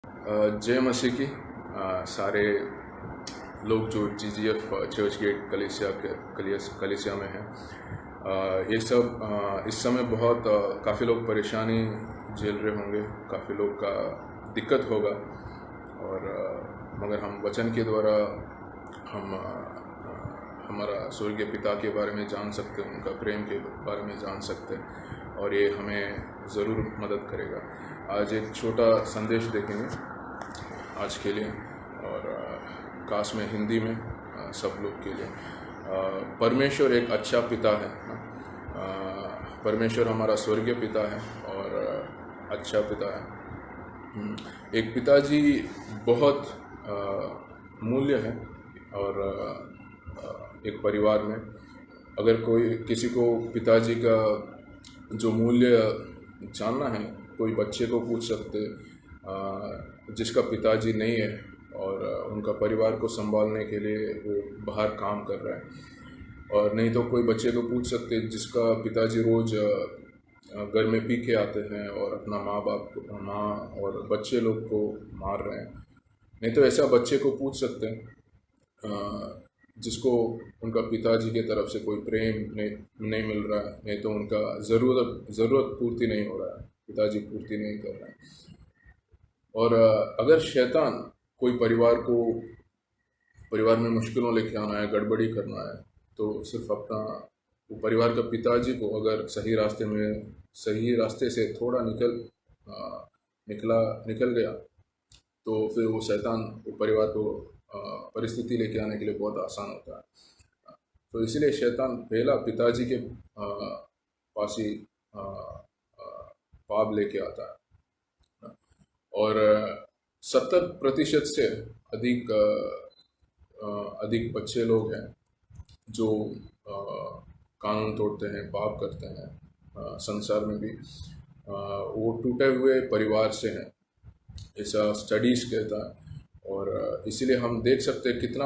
जय मसीह की सारे लोग जो जीजीएफ चर्च गेट कलीसिया में हैं। ये सब इस समय बहुत काफ़ी लोग परेशानी झेल रहे होंगे, काफ़ी लोग का दिक्कत होगा। और मगर हम वचन के द्वारा हम हमारा स्वर्गीय पिता के बारे में जान सकते हैं, उनका प्रेम के बारे में जान सकते हैं, और ये हमें ज़रूर मदद करेगा। आज एक छोटा संदेश देखेंगे आज के लिए, और काश में हिंदी में सब लोग के लिए। परमेश्वर एक अच्छा पिता है। परमेश्वर हमारा स्वर्गीय पिता है और अच्छा पिता है। एक पिताजी बहुत मूल्य है, और एक परिवार में अगर कोई किसी को पिताजी का जो मूल्य जानना है, कोई बच्चे को पूछ सकते जिसका पिताजी नहीं है और उनका परिवार को संभालने के लिए वो बाहर काम कर रहा है। और नहीं तो कोई बच्चे को पूछ सकते जिसका पिताजी रोज़ घर में पी के आते हैं और अपना माँ और बच्चे लोग को मार रहे हैं। नहीं तो ऐसा बच्चे को पूछ सकते हैं जिसको उनका पिताजी के तरफ से कोई प्रेम नहीं मिल रहा है, नहीं तो उनका ज़रूरत पूर्ति नहीं हो रहा है, पिताजी पूर्ति नहीं कर रहा है। और अगर शैतान कोई परिवार में मुश्किलों लेके आना है, गड़बड़ी करना है, तो सिर्फ अपना वो परिवार का पिताजी को अगर सही रास्ते से थोड़ा निकल गया, तो फिर वो शैतान वो परिवार को परिस्थिति लेके आने के लिए बहुत आसान होता है। तो इसलिए शैतान पहला पिताजी के पास ही पाप लेके आता है। और 70% से अधिक बच्चे लोग हैं जो कानून तोड़ते हैं, पाप करते हैं संसार में भी। वो टूटे हुए परिवार से हैं, ऐसा स्टडीज़ कहता है। और इसीलिए हम देख सकते हैं कितना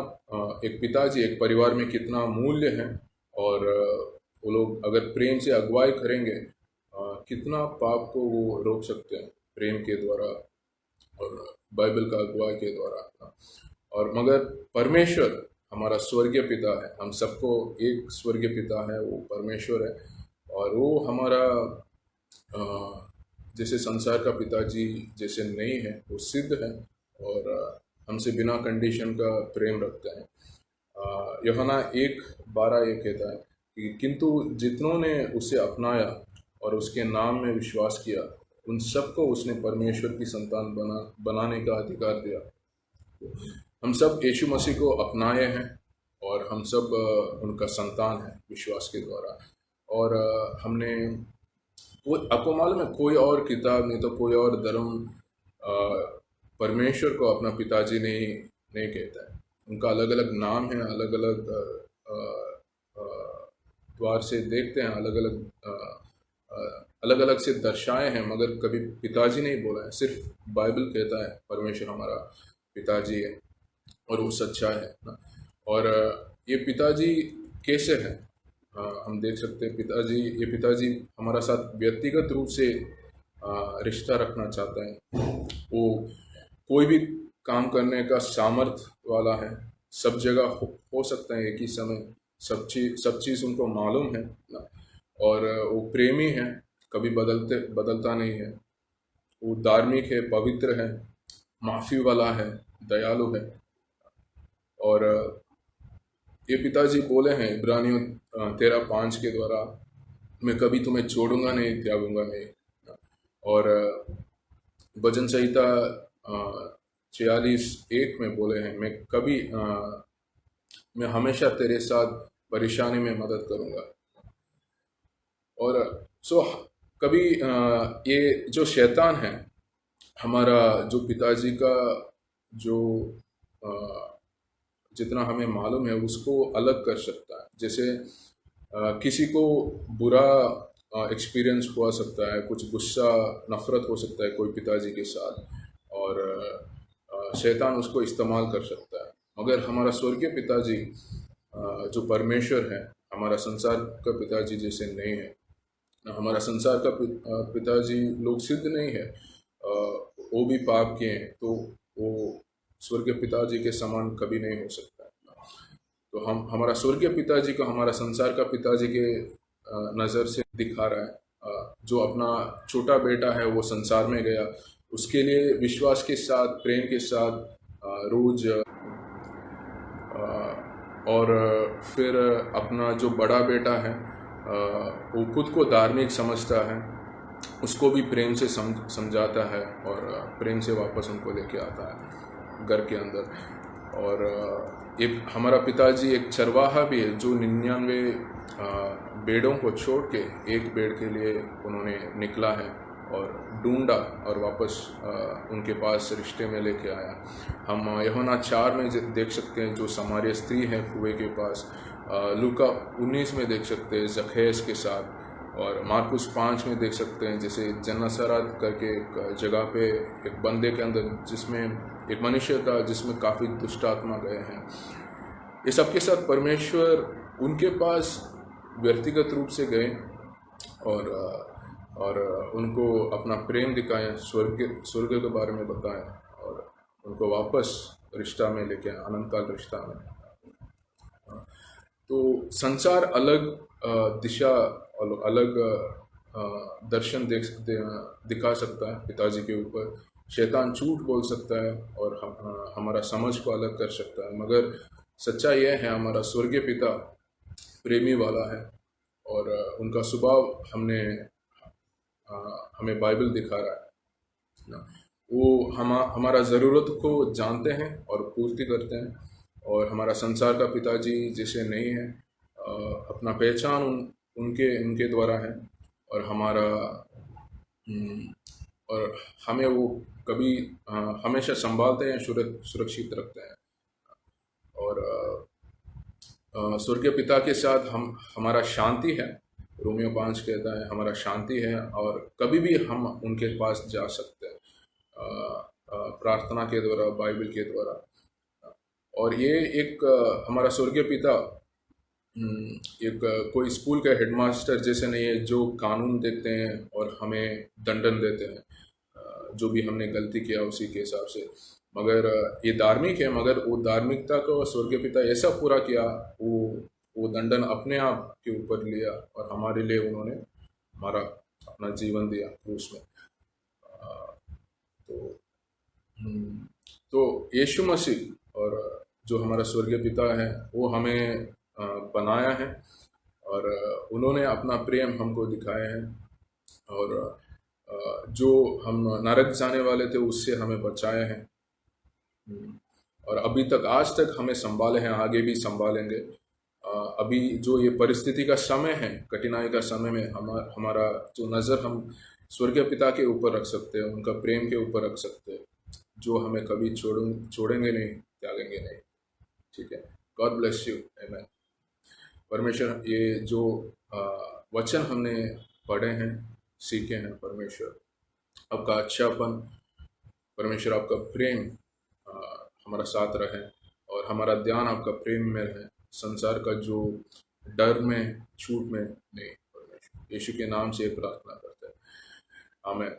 एक पिताजी एक परिवार में कितना मूल्य है। और वो लोग अगर प्रेम से अगुवाई करेंगे, कितना पाप को वो रोक सकते हैं प्रेम के द्वारा और बाइबल का अगुवाई के द्वारा। और मगर परमेश्वर हमारा स्वर्गीय पिता है, हम सबको एक स्वर्गीय पिता है, वो परमेश्वर है। और वो हमारा जैसे संसार का पिताजी जैसे नहीं है, वो सिद्ध है और हमसे बिना कंडीशन का प्रेम रखता है। यूहन्ना 1:12 ये कहता है कि किंतु जितनों ने उसे अपनाया और उसके नाम में विश्वास किया, उन सबको उसने परमेश्वर की संतान बनाने का अधिकार दिया। हम सब यीशु मसीह को अपनाए हैं और हम सब उनका संतान है विश्वास के द्वारा। और हमने आपको मालूम है, कोई और किताब नहीं तो कोई और धर्म परमेश्वर को अपना पिताजी नहीं कहता है। उनका अलग अलग नाम है, अलग अलग द्वार से देखते हैं, अलग अलग से दर्शाए हैं, मगर कभी पिताजी नहीं बोला है। सिर्फ बाइबल कहता है परमेश्वर हमारा पिताजी है और वो सच्चा है ना। और ये पिताजी कैसे है, हम देख सकते हैं ये पिताजी हमारा साथ व्यक्तिगत रूप से रिश्ता रखना चाहता है। वो कोई भी काम करने का सामर्थ्य वाला है, सब जगह हो सकता है एक ही समय, सब चीज़ उनको मालूम है ना। और वो प्रेमी है, कभी बदलता नहीं है। वो धार्मिक है, पवित्र है, माफ़ी वाला है, दयालु है। और ये पिताजी बोले हैं इब्रानियों 13:5 के द्वारा, मैं कभी तुम्हें छोड़ूंगा नहीं, त्यागूंगा नहीं। और भजन संहिता 46:1 में बोले हैं, मैं हमेशा तेरे साथ परेशानी में मदद करूंगा। और कभी ये जो शैतान है, हमारा जो पिताजी का जो जितना हमें मालूम है उसको अलग कर सकता है। जैसे किसी को बुरा एक्सपीरियंस हुआ सकता है, कुछ गुस्सा नफरत हो सकता है कोई पिताजी के साथ, और शैतान उसको इस्तेमाल कर सकता है। मगर हमारा स्वर्गीय पिताजी जो परमेश्वर है, हमारा संसार का पिताजी जैसे नहीं है। हमारा संसार का पिताजी लोग सिद्ध नहीं है, वो भी पाप किए हैं तो वो स्वर्गीय पिताजी के समान कभी नहीं हो सकता। तो हम हमारा स्वर्गीय पिताजी को हमारा संसार का पिताजी के नज़र से दिखा रहा है। जो अपना छोटा बेटा है वो संसार में गया, उसके लिए विश्वास के साथ, प्रेम के साथ रोज और फिर अपना जो बड़ा बेटा है वो खुद को धार्मिक समझता है, उसको भी प्रेम से समझाता है और प्रेम से वापस उनको लेके आता है घर के अंदर। और एक हमारा पिताजी एक चरवाहा भी है जो 99 भेड़ों को छोड़ के एक भेड़ के लिए उन्होंने निकला है और ढूंढा और वापस उनके पास रिश्ते में लेके आया। हम यूहन्ना 4 में देख सकते हैं जो सामरिया स्त्री है कुएं के पास, लूका 19 में देख सकते हैं जखेस के साथ, और मार्कुस 5 में देख सकते हैं जैसे जन्नसरात करके एक जगह पे एक बंदे के अंदर जिसमें एक मनुष्य था जिसमें काफ़ी दुष्ट आत्मा गए हैं। ये सबके साथ परमेश्वर उनके पास व्यक्तिगत रूप से गए और उनको अपना प्रेम दिखाया, स्वर्ग के बारे में बताया और उनको वापस रिश्ता में लेके आए, अनंतकाल रिश्ता में। तो संसार अलग दिशा और अलग दर्शन दिखा सकता है पिताजी के ऊपर, शैतान झूठ बोल सकता है और हमारा समझ को अलग कर सकता है, मगर सच्चाई यह है हमारा स्वर्गीय पिता प्रेमी वाला है और उनका स्वभाव हमें बाइबल दिखा रहा है ना। वो हमारा ज़रूरत को जानते हैं और पूर्ति करते हैं, और हमारा संसार का पिताजी जैसे नहीं है, अपना पहचान उनके द्वारा है और और हमें वो कभी हमेशा संभालते हैं, सुरक्षित रखते हैं। और स्वर्गीय पिता के साथ हमारा शांति है, रोमियो 5 कहता है हमारा शांति है, और कभी भी हम उनके पास जा सकते हैं प्रार्थना के द्वारा, बाइबल के द्वारा। और ये एक हमारा स्वर्गीय पिता एक कोई स्कूल का हेडमास्टर जैसे नहीं है जो कानून देते हैं और हमें दंडन देते हैं जो भी हमने गलती किया उसी के हिसाब से, मगर ये धार्मिक है, मगर वो धार्मिकता को स्वर्गीय पिता ऐसा पूरा किया, वो दंडन अपने आप के ऊपर लिया और हमारे लिए उन्होंने हमारा अपना जीवन दिया क्रूस में। तो यीशु मसीह और जो हमारा स्वर्गीय पिता है वो हमें बनाया है और उन्होंने अपना प्रेम हमको दिखाया है, और जो हम नरक जाने वाले थे उससे हमें बचाया है, और अभी तक आज तक हमें संभाले हैं, आगे भी संभालेंगे। अभी जो ये परिस्थिति का समय है, कठिनाई का समय में हमारा जो नज़र हम स्वर्गीय पिता के ऊपर रख सकते हैं, उनका प्रेम के ऊपर रख सकते हैं, जो हमें कभी छोड़ेंगे नहीं, त्यागेंगे नहीं। ठीक है, गॉड ब्लेस यू, आमेन। परमेश्वर ये जो वचन हमने पढ़े हैं, सीखे हैं, परमेश्वर आपका अच्छापन, परमेश्वर आपका प्रेम हमारा साथ रहे, और हमारा ध्यान आपका प्रेम में रहे, संसार का जो डर में, छूट में नहीं। परमेश्वर यीशु के नाम से प्रार्थना करते हैं, आमीन।